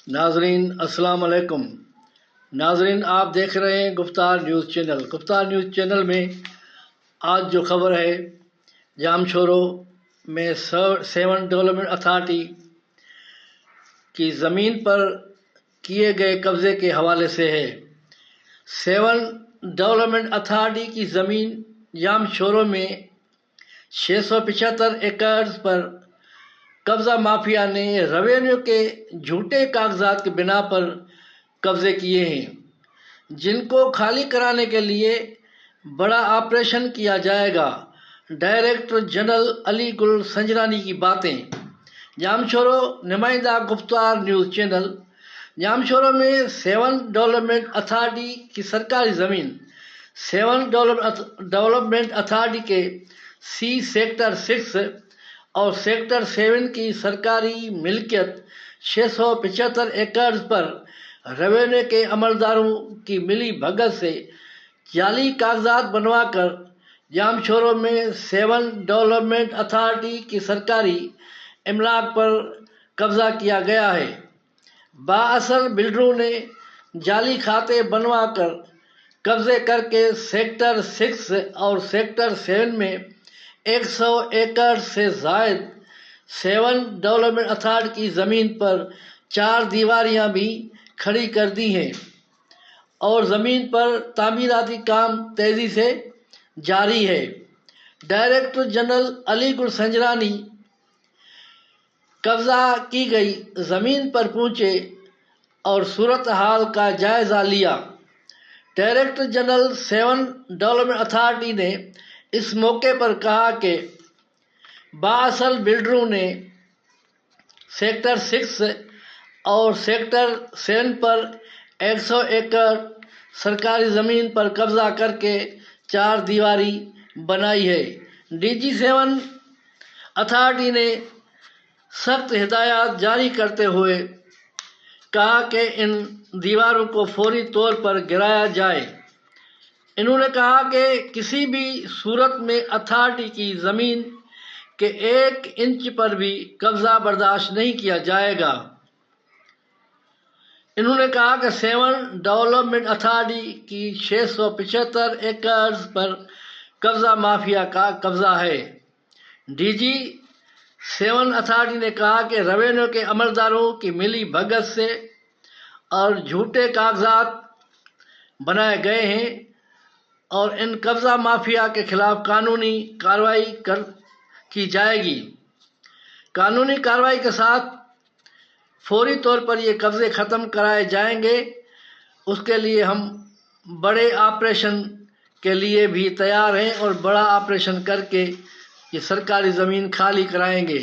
ناظرین السلام علیکم۔ ناظرین آپ دیکھ رہے ہیں گفتار نیوز چینل۔ گفتار نیوز چینل میں آج جو خبر ہے جامشورو میں 7 ڈیولپمنٹ اتھارٹی کی زمین پر کیے گئے قبضے کے حوالے سے ہے۔ 7 ڈیولپمنٹ اتھارٹی کی زمین جامشورو میں 675 ایکڑ پر قبضہ مافیا نے ریونیو کے جھوٹے کاغذات کی بنا پر قبضے کیے ہیں، جن کو خالی کرانے کے لیے بڑا آپریشن کیا جائے گا۔ ڈائریکٹر جنرل علی گل سنجرانی کی باتیں۔ جامشورو نمائندہ گفتار نیوز چینل۔ جامشورو میں 7 ڈیولپمنٹ اتھارٹی کی سرکاری زمین 7 ڈیولپمنٹ اتھارٹی کے سیکٹر 6 اور سیکٹر 7 کی سرکاری ملکیت 675 ایکڑ پر ریونیو کے عملداروں کی ملی بھگت سے جعلی کاغذات بنوا کر جامشورو میں 7 ڈیولپمنٹ اتھارٹی کی سرکاری املاک پر قبضہ کیا گیا ہے۔ بااثر بلڈروں نے جعلی کھاتے بنوا کر قبضے کر کے سیکٹر 6 اور سیکٹر 7 میں 100 ایکڑ سے زائد 7 ڈیولپمنٹ اتھارٹی کی زمین پر 4 دیواریاں بھی کھڑی کر دی ہیں اور زمین پر تعمیراتی کام تیزی سے جاری ہے۔ ڈائریکٹر جنرل علی گل سنجرانی قبضہ کی گئی زمین پر پہنچے اور صورتحال کا جائزہ لیا۔ ڈائریکٹر جنرل 7 ڈیولپمنٹ اتھارٹی نے اس موقع پر کہا کہ بااصل بلڈروں نے سیکٹر 6 اور سیکٹر 7 پر 100 ایکڑ سرکاری زمین پر قبضہ کر کے 4 دیواری بنائی ہے۔ ڈی جی 7 اتھارٹی نے سخت ہدایات جاری کرتے ہوئے کہا کہ ان دیواروں کو فوری طور پر گرایا جائے۔ انہوں نے کہا کہ کسی بھی صورت میں اتھارٹی کی زمین کے 1 انچ پر بھی قبضہ برداشت نہیں کیا جائے گا۔ انہوں نے کہا کہ 7 ڈیولپمنٹ اتھارٹی کی 675 ایکڑ پر قبضہ مافیا کا قبضہ ہے۔ ڈی جی 7 اتھارٹی نے کہا کہ ریونیو کے عملداروں کی ملی بھگت سے اور جھوٹے کاغذات بنائے گئے ہیں اور ان قبضہ مافیا کے خلاف قانونی کارروائی کی جائے گی۔ قانونی کارروائی کے ساتھ فوری طور پر یہ قبضے ختم کرائے جائیں گے۔ اس کے لیے ہم بڑے آپریشن کے لیے بھی تیار ہیں اور بڑا آپریشن کر کے یہ سرکاری زمین خالی کرائیں گے۔